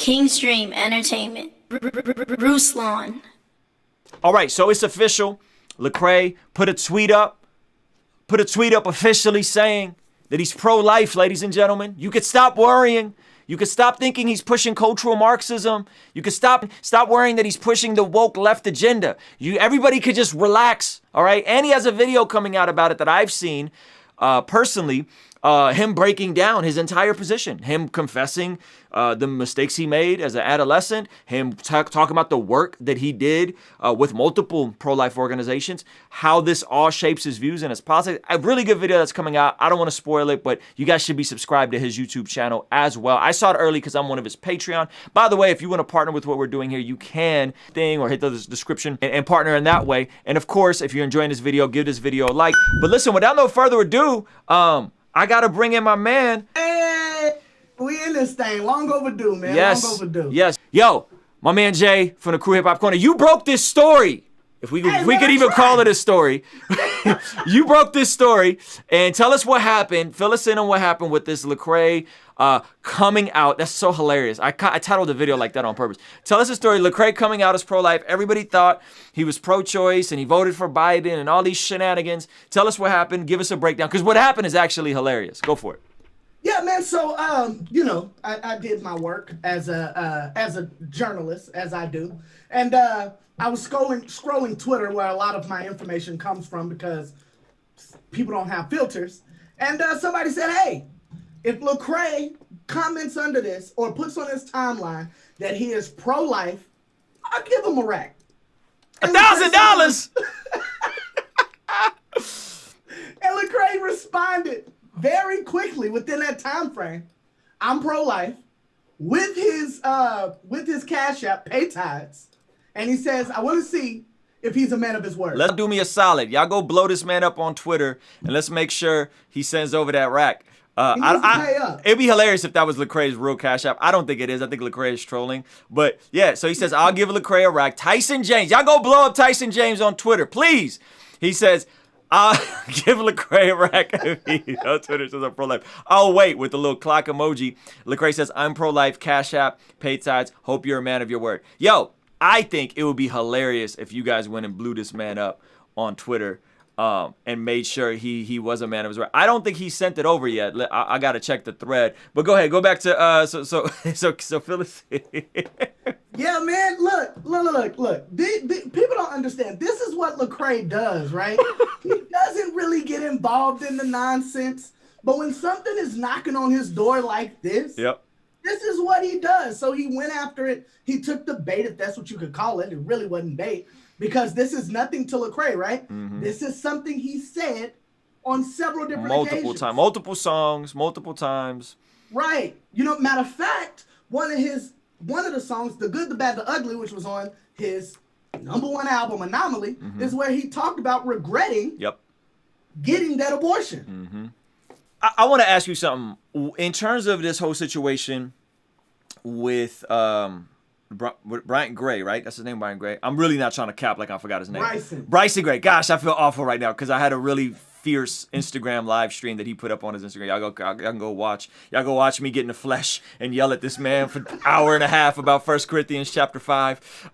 Kingstream Entertainment. Ruslan. All right, so it's official. Lecrae put a tweet up officially saying that he's pro-life, ladies and gentlemen. You could stop worrying. You could stop thinking he's pushing cultural Marxism. You could stop worrying that he's pushing the woke left agenda. Everybody could just relax, all right? And he has a video coming out about it that I've seen personally, him breaking down his entire position, him confessing the mistakes he made as an adolescent, him talking about the work that he did with multiple pro-life organizations, how this all shapes his views and his politics. A really good video that's coming out. I don't want to spoil it, but you guys should be subscribed to his YouTube channel as well. I saw it early because I'm one of his Patreon. By the way, if you want to partner with what we're doing here, you can hit the description and partner in that way. And of course, if you're enjoying this video, give this video a like. But listen, without no further ado, I gotta bring in my man. Hey, we in this thing. Long overdue, man. Yes. Long overdue. Yes. Yo, my man Jay from the Crew Hip Hop Corner. You broke this story. If we could even call it a story. You broke this story. And tell us what happened. Fill us in on what happened with this Lecrae coming out. That's so hilarious. I titled the video like that on purpose. Tell us the story. Lecrae coming out as pro-life. Everybody thought he was pro-choice and he voted for Biden and all these shenanigans. Tell us what happened. Give us a breakdown. Because what happened is actually hilarious. Go for it. Yeah, man. So, you know, I did my work as a journalist, as I do, and I was scrolling Twitter, where a lot of my information comes from because people don't have filters, and somebody said, "Hey, if Lecrae comments under this or puts on his timeline that he is pro-life, I'll give him a rack." $1,000. And Lecrae responded very quickly within that time frame. I'm pro-life with his Cash App, Pay Tides, and he says, "I want to see if he's a man of his word." Let's do me a solid. Y'all go blow this man up on Twitter and let's make sure he sends over that rack. It'd be hilarious if that was Lecrae's real Cash App. I don't think it is. I think Lecrae is trolling. But yeah, so he says, "I'll give Lecrae a rack." Tyson James, y'all go blow up Tyson James on Twitter, please. He says, "I'll give Lecrae a rack." On Twitter says I'm pro-life. I'll wait with the little clock emoji. Lecrae says, "I'm pro-life, Cash App, Pay Tides. Hope you're a man of your word." Yo, I think it would be hilarious if you guys went and blew this man up on Twitter and made sure he was a man of his word. I don't think he sent it over yet. I got to check the thread. But go ahead, go back to so Phyllis. Yeah, man. Look. People don't understand. This is what Lecrae does, right? He doesn't really get involved in the nonsense, but when something is knocking on his door like this, yep, this is what he does. So he went after it. He took the bait, if that's what you could call it. It really wasn't bait, because this is nothing to Lecrae, right? Mm-hmm. This is something he said on several different occasions. Multiple songs, multiple times. Right. You know, matter of fact, one of the songs, The Good, the Bad, the Ugly, which was on his #1 album, Anomaly, is where he talked about regretting getting that abortion. Mm-hmm. I want to ask you something. In terms of this whole situation with Bryant Gray, right? That's his name, Bryant Gray. I'm really not trying to cap like I forgot his name. Bryson Gray. Gosh, I feel awful right now because I had a really fierce Instagram live stream that he put up on his Instagram. Y'all can go watch. Y'all go watch me get in the flesh and yell at this man for an hour and a half about 1 Corinthians chapter 5.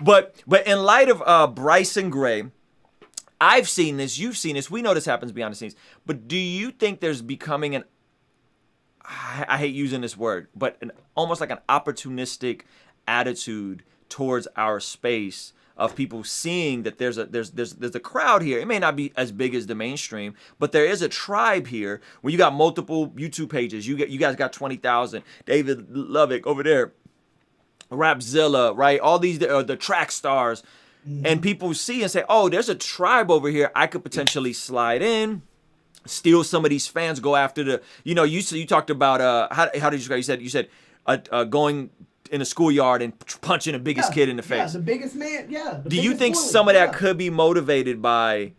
But in light of Bryson Gray, I've seen this, you've seen this, we know this happens behind the scenes, but do you think there's becoming I hate using this word, but almost like an opportunistic attitude towards our space of people seeing that there's a crowd here? It may not be as big as the mainstream, but there is a tribe here where you got multiple YouTube pages. You guys got 20,000. David Lovick over there, Rapzilla, right? All these the track stars. And people see and say, "Oh, there's a tribe over here. I could potentially slide in, steal some of these fans, go after the." You know, you talked about how did you describe? You said going in a schoolyard and punching the biggest kid in the face. Yeah, the biggest man. Yeah. Do you think some of that could be motivated by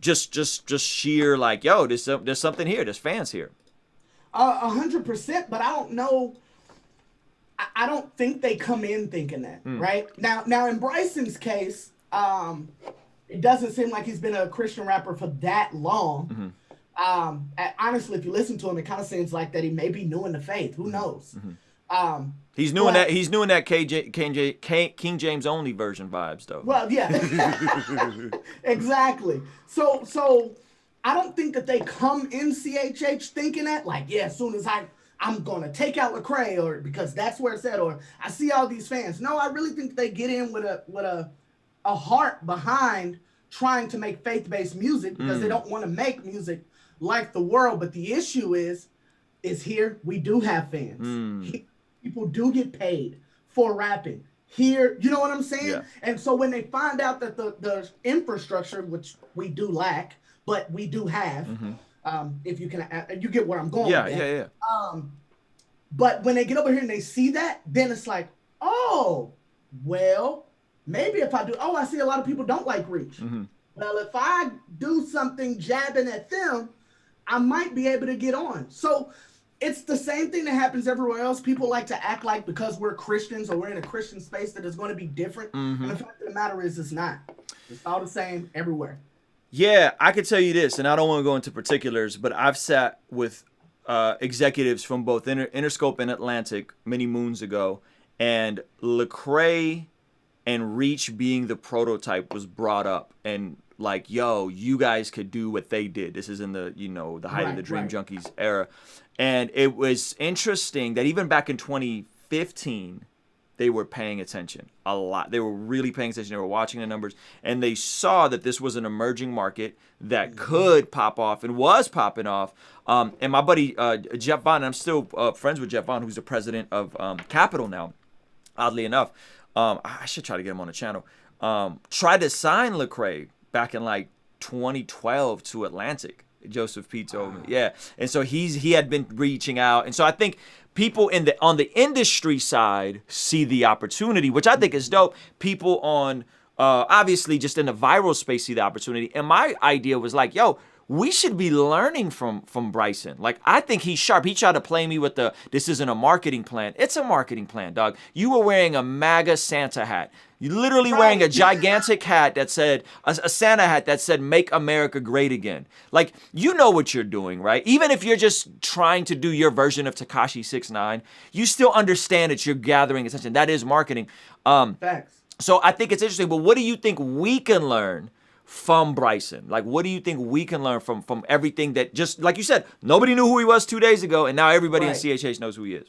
just sheer like, yo, there's something here. There's fans here. 100%, but I don't know. I don't think they come in thinking that, right? Now in Bryson's case, it doesn't seem like he's been a Christian rapper for that long. Honestly, if you listen to him, it kind of seems like that he may be new in the faith. Who knows? He's doing that. He's doing that King James only version vibes though. Well, yeah, exactly. So I don't think that they come in CHH thinking that like, yeah, as soon as I'm gonna take out Lecrae, or because that's where it's at, or I see all these fans. No, I really think they get in with a heart behind trying to make faith-based music because they don't want to make music like the world. But the issue is here we do have fans. People do get paid for rapping. Here, you know what I'm saying? Yeah. And so when they find out that the infrastructure, which we do lack, but we do have, if you can, you get where I'm going. Yeah. But when they get over here and they see that, then it's like, oh, well, maybe if I do, I see a lot of people don't like Reach. Well, if I do something jabbing at them, I might be able to get on. So it's the same thing that happens everywhere else. People like to act like because we're Christians or we're in a Christian space that it's going to be different. And the fact of the matter is it's not. It's all the same everywhere. Yeah, I could tell you this, and I don't want to go into particulars, but I've sat with executives from both Interscope and Atlantic many moons ago, and Lecrae and Reach being the prototype was brought up, and like, yo, you guys could do what they did. This is in the, the height of the Dream Junkies era. And it was interesting that even back in 2015, they were paying attention a lot. They were really paying attention. They were watching the numbers, and they saw that this was an emerging market that could pop off and was popping off. And my buddy Jeff Vaughn, I'm still friends with Jeff Vaughn, who's the president of Capital now, oddly enough. I should try to get him on the channel. Tried to sign Lecrae back in like 2012 to Atlantic. Joseph P told me, yeah, and so he had been reaching out, and so I think people on the industry side see the opportunity, which I think is dope. People on obviously just in the viral space see the opportunity, and my idea was like, yo, we should be learning from Bryson. Like, I think he's sharp. He tried to play me with this isn't a marketing plan. It's a marketing plan, dog. You were wearing a MAGA Santa hat. You literally wearing a gigantic hat that said, a Santa hat that said, "Make America Great Again." Like, you know what you're doing, right? Even if you're just trying to do your version of Tekashi 6ix9ine, you still understand that you're gathering attention. That is marketing. Facts. So I think it's interesting, but what do you think we can learn from Bryson? Like, what do you think we can learn from everything that, just like you said, nobody knew who he was 2 days ago, and now everybody in CHH knows who he is.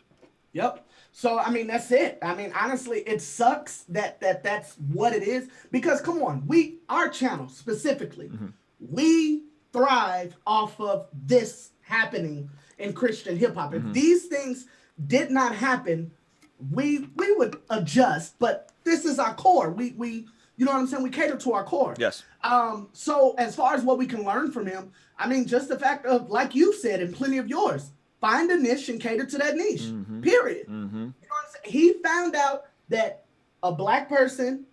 Yep. So, I mean, that's it. I mean, honestly, it sucks that that's what it is. Because, come on, our channel specifically, we thrive off of this happening in Christian hip-hop. If these things did not happen, we would adjust. But this is our core. We you know what I'm saying? We cater to our core. Yes. So, as far as what we can learn from him, I mean, just the fact of, like you said, and plenty of yours, find a niche and cater to that niche, period. You know what I'm saying? He found out that a black person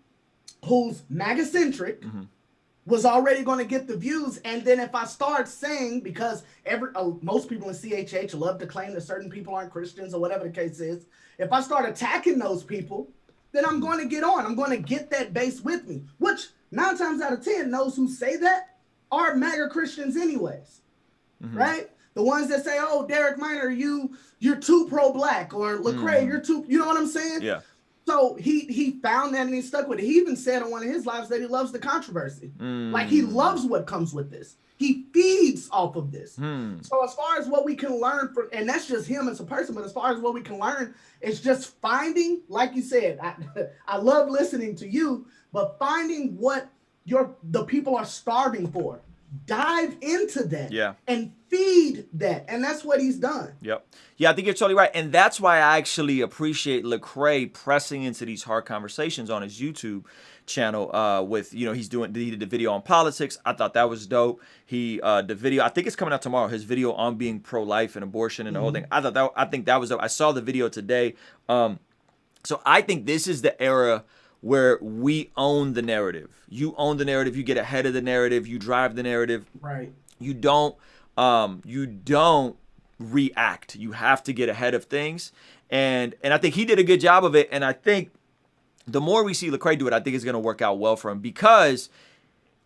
who's MAGA-centric was already going to get the views. And then if I start saying, because most people in CHH love to claim that certain people aren't Christians or whatever the case is, if I start attacking those people, then I'm going to get on. I'm going to get that base with me, which 9 times out of 10, those who say that are MAGA Christians anyways, right? The ones that say, "Oh, Derek Minor, you're too pro-black," or Lecrae, you're too, you know what I'm saying? Yeah. So he found that and he stuck with it. He even said on one of his lives that he loves the controversy. Like, he loves what comes with this. He feeds off of this. So as far as what we can learn from, and that's just him as a person, but as far as what we can learn, it's just finding, like you said, I love listening to you, but finding what the people are starving for. Dive into that and feed that. And that's what he's done. Yep. Yeah, I think you're totally right. And that's why I actually appreciate Lecrae pressing into these hard conversations on his YouTube channel with, he did the video on politics. I thought that was dope. The video, I think it's coming out tomorrow, his video on being pro-life and abortion and the whole thing. I think that was dope. I saw the video today. So I think this is the era where we own the narrative. You own the narrative. You get ahead of the narrative. You drive the narrative. Right. You don't react. You have to get ahead of things. And I think he did a good job of it. And I think the more we see Lecrae do it, I think it's going to work out well for him, because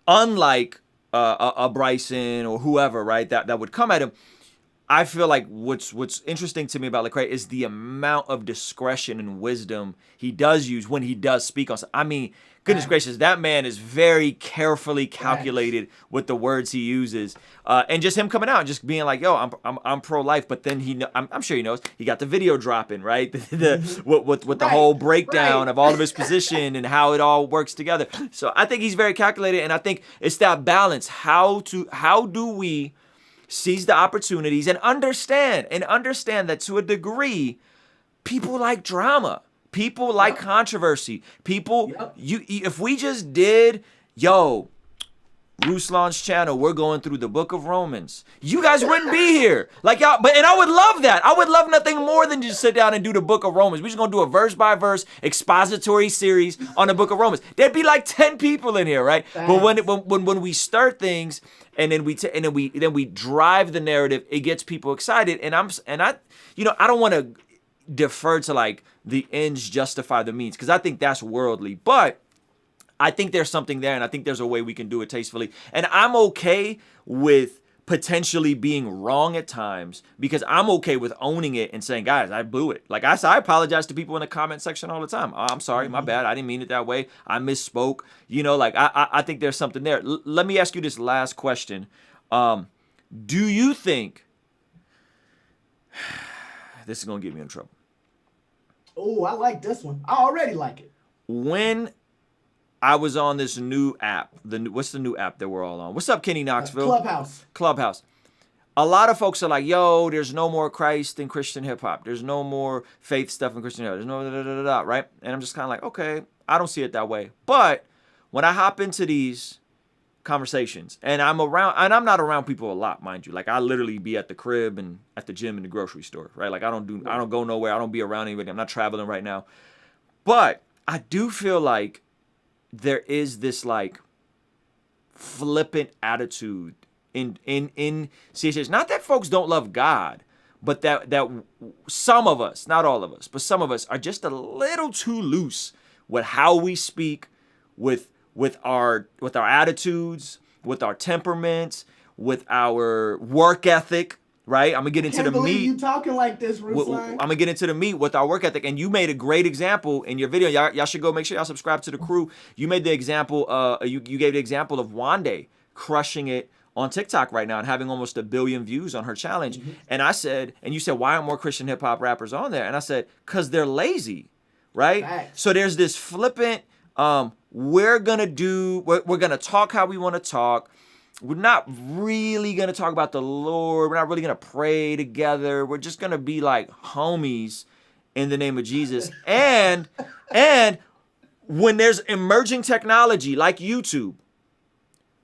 unlike a Bryson or whoever, right, that would come at him, I feel like what's interesting to me about Lecrae is the amount of discretion and wisdom he does use when he does speak on. I mean, goodness gracious, that man is very carefully calculated with the words he uses, and just him coming out and just being like, "Yo, I'm pro-life," but then I'm sure he knows he got the video dropping, right? With the whole breakdown of all of his position and how it all works together. So I think he's very calculated, and I think it's that balance. How do we seize the opportunities and understand that to a degree, people like drama, people like controversy, people, if we just did, Ruslan's channel, we're going through the book of Romans, you guys wouldn't be here. Like y'all, and I would love that. I would love nothing more than just sit down and do the book of Romans. We're just gonna do a verse by verse expository series on the book of Romans. There'd be like 10 people in here, right? But when we start things and then we drive the narrative, it gets people excited. And I don't want to defer to like the ends justify the means, because I think that's worldly, but I think there's something there, and I think there's a way we can do it tastefully. And I'm okay with potentially being wrong at times, because I'm okay with owning it and saying, guys, I blew it. Like I apologize to people in the comment section all the time. Oh, I'm sorry, my bad. I didn't mean it that way. I misspoke. Like I think there's something there. Let me ask you this last question. Do you think this is going to get me in trouble? Oh, I like this one. I already like it. When I was on this new app. What's the new app that we're all on? What's up, Kenny Knoxville? Clubhouse. A lot of folks are like, yo, there's no more Christ in Christian hip hop. There's no more faith stuff in Christian hip hop. There's no right? And I'm just kind of like, okay, I don't see it that way. But when I hop into these conversations, and I'm not around people a lot, mind you. Like I literally be at the crib and at the gym and the grocery store, right? Like I don't go nowhere. I don't be around anybody. I'm not traveling right now. But I do feel like there is this like flippant attitude in CHH. Not that folks don't love God, but that some of us, not all of us, but some of us are just a little too loose with how we speak, with our attitudes, with our temperaments, with our work ethic. Right, I'm gonna get into the meat. You talking like this, Ruslan? I'm gonna get into the meat with our work ethic, and you made a great example in your video. Y'all should go make sure y'all subscribe to the crew. You made the example. You gave the example of Wande crushing it on TikTok right now and having almost 1 billion views on her challenge. And I said, and you said, why aren't more Christian hip hop rappers on there? And I said, cause they're lazy, right? Thanks. So there's this flippant. We're gonna talk how we want to talk. We're not really going to talk about the Lord. We're not really going to pray together. We're just going to be like homies in the name of Jesus. And when there's emerging technology like YouTube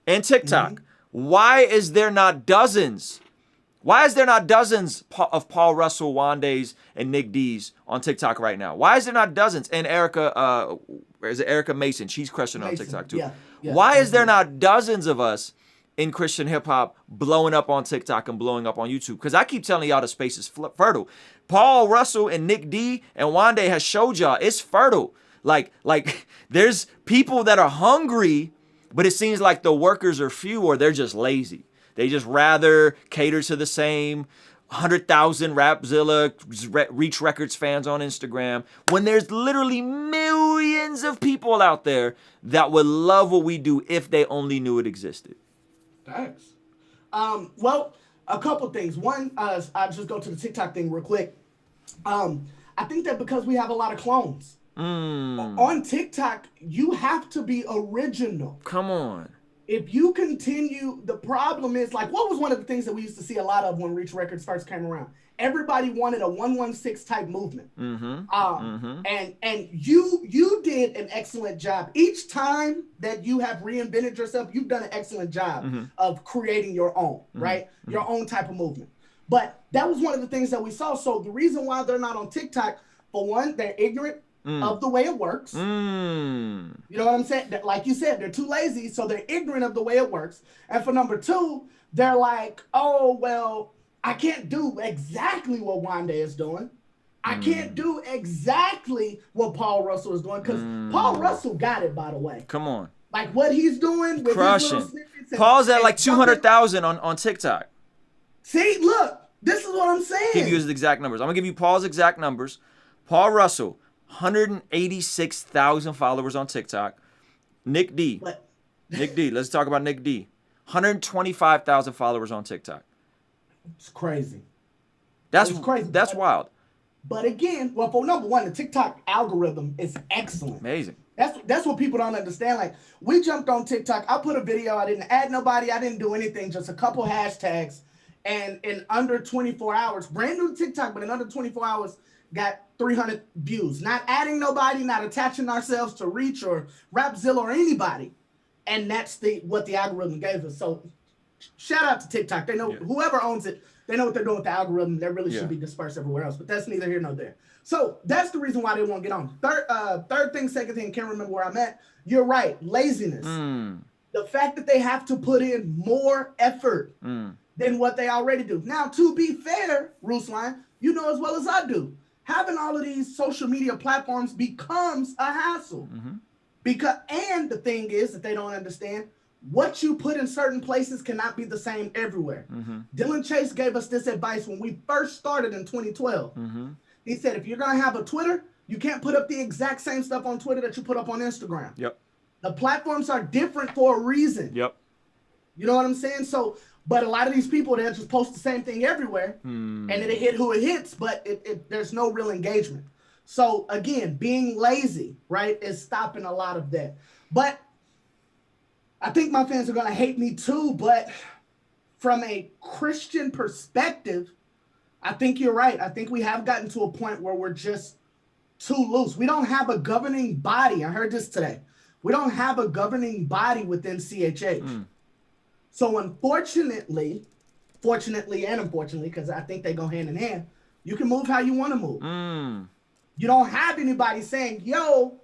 and TikTok, why is there not dozens? Why is there not dozens of Paul Russell, Wandays, and Nick D's on TikTok right now? Why is there not dozens? And Erica, is it Erica Mason? She's crushing on TikTok too. Yeah, why is there not dozens of us in Christian hip hop blowing up on TikTok and blowing up on YouTube? Because I keep telling y'all the space is fertile. Paul Russell and Nick D and Wande has showed y'all it's fertile. Like there's people that are hungry, but it seems like the workers are few, or they're just lazy. They just rather cater to the same 100,000 Rapzilla, Reach Records fans on Instagram, when there's literally millions of people out there that would love what we do if they only knew it existed. Thanks. Well, a couple things. One, I'll just go to the TikTok thing real quick. I think that because we have a lot of clones. On TikTok, you have to be original. Come on. If you continue, the problem is, like, what was one of the things that we used to see a lot of when Reach Records first came around? Everybody wanted a 116 type movement. And you did an excellent job. Each time that you have reinvented yourself, you've done an excellent job of creating your own, right? Your own type of movement. But that was one of the things that we saw. So the reason why they're not on TikTok, for one, they're ignorant of the way it works. You know what I'm saying? Like you said, they're too lazy, so they're ignorant of the way it works. And for number two, they're like, oh, well, I can't do exactly what Wande is doing. I can't do exactly what Paul Russell is doing, because Paul Russell got it, by the way. Come on. Like what he's doing with crushing. Paul's at like 200,000 on TikTok. See, look, This is what I'm saying. Give you his exact numbers. I'm gonna give you Paul's exact numbers. Paul Russell, 186,000 followers on TikTok. Nick D. What? Nick D. Let's talk about Nick D. 125,000 followers on TikTok. It's crazy. That's It's crazy. That's wild. But again, well, for number one, the TikTok algorithm is excellent. Amazing. That's what people don't understand. Like, we jumped on TikTok. I put a video. I didn't add nobody. I didn't do anything. Just a couple hashtags. And in under 24 hours, brand new TikTok, but in under 24 hours, got 300 views. Not adding nobody, not attaching ourselves to Reach or Rapzilla or anybody. And that's what the algorithm gave us. So shout out to TikTok. They know whoever owns it, they know what they're doing with the algorithm. They really should be dispersed everywhere else. But that's neither here nor there. So that's the reason why they won't get on. Third thing, second thing, can't remember where I'm at. You're right. Laziness. The fact that they have to put in more effort than what they already do. Now, to be fair, Ruslan, you know as well as I do, having all of these social media platforms becomes a hassle. And the thing is that they don't understand, what you put in certain places cannot be the same everywhere. Dylan Chase gave us this advice when we first started in 2012. He said, if you're going to have a Twitter, you can't put up the exact same stuff on Twitter that you put up on Instagram. The platforms are different for a reason. You know what I'm saying? So, but a lot of these people, they'll just post the same thing everywhere, and it'll hit who it hits, but there's no real engagement. So again, being lazy, right, is stopping a lot of that. But I think my fans are going to hate me too, but from a Christian perspective, I think you're right. I think we have gotten to a point where we're just too loose. We don't have a governing body. I heard this today. We don't have a governing body within CHH. So unfortunately, fortunately and unfortunately, because I think they go hand in hand, you can move how you want to move. You don't have anybody saying, yo,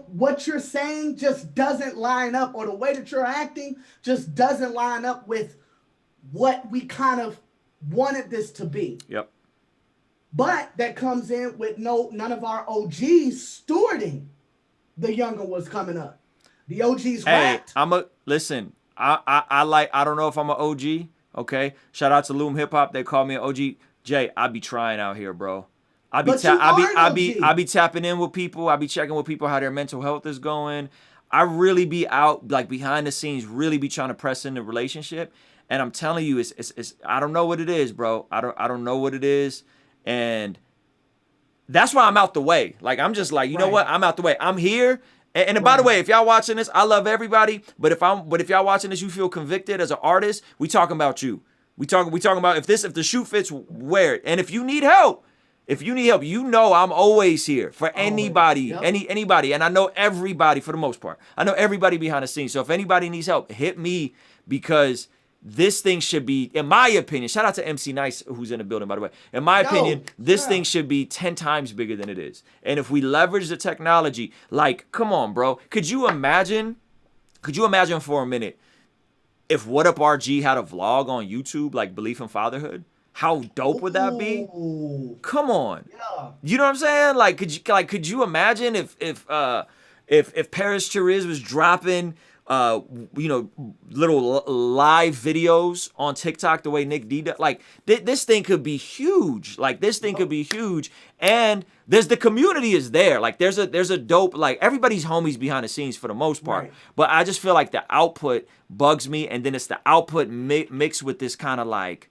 what you're saying just doesn't line up, or the way that you're acting just doesn't line up with what we kind of wanted this to be. But that comes in with none of our OGs stewarding the younger ones coming up. The OGs rapped. Listen, I don't know if I'm an OG, okay? Shout out to Loom Hip Hop. They call me an OG. Jay, I be trying out here, bro. I be tapping in with people. I be checking with people how their mental health is going. I really be out, like, behind the scenes, really be trying to press in the relationship. And I'm telling you, it's I don't know what it is, bro. I don't know what it is. And that's why I'm out the way. Like, I'm just like, you know what? I'm out the way. I'm here. And by the way, if y'all watching this, I love everybody. But if y'all watching this, you feel convicted as an artist, we talking about you. We talking about if the shoe fits, wear it. And if you need help, you know I'm always here for anybody, anybody. And I know everybody for the most part. I know everybody behind the scenes. So if anybody needs help, hit me, because this thing should be, in my opinion, shout out to MC Nice, who's in the building, by the way. In my opinion, this thing should be 10 times bigger than it is. And if we leverage the technology, like, come on, bro. Could you imagine for a minute if What Up RG had a vlog on YouTube, like Belief in Fatherhood? How dope would that be? Come on. You know what I'm saying? Like, could you imagine if Paris Cheriz was dropping little live videos on TikTok the way Nick D does? Like, this thing could be huge. Like, this thing could be huge. And the community is there. Like, there's a dope, like, everybody's homies behind the scenes for the most part. But I just feel like the output bugs me. And then it's the output mixed with this kind of like,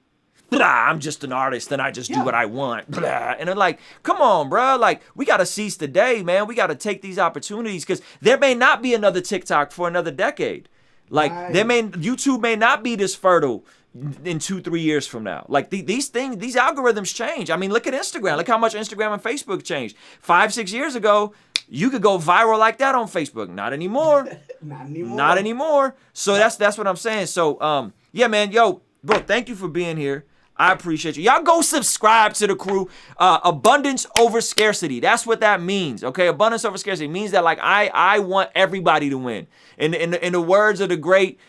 blah, I'm just an artist and I just do what I want. Blah. And they're like, come on, bro. Like, we got to seize the day, man. We got to take these opportunities, because there may not be another TikTok for another decade. Like, YouTube may not be this fertile in 2-3 years from now. Like, these algorithms change. I mean, look at Instagram. Look how much Instagram and Facebook changed. 5-6 years ago, you could go viral like that on Facebook. Not anymore. Not anymore. So that's what I'm saying. So, yeah, man. Yo, bro, thank you for being here. I appreciate you. Y'all go subscribe to the crew. Abundance over scarcity. That's what that means. Okay, abundance over scarcity means that, like, I want everybody to win. In the words of the great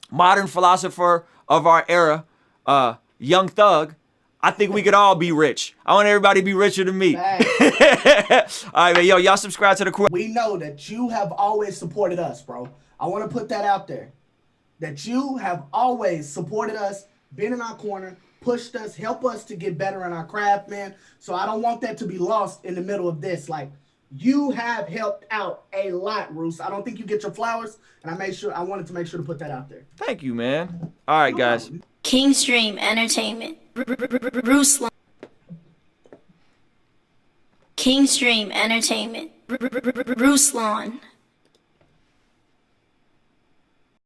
modern philosopher of our era, Young Thug, I think we could all be rich. I want everybody to be richer than me. All right, man. Yo, y'all subscribe to the crew. We know that you have always supported us, bro. I want to put that out there. That you have always supported us been in our corner, pushed us, helped us to get better in our craft, man. So I don't want that to be lost in the middle of this. Like, you have helped out a lot, Roos. I don't think you get your flowers, and I wanted to make sure to put that out there. Thank you, man. All right, guys. Kingstream Entertainment. Ruslan. Kingstream Entertainment. Ruslan.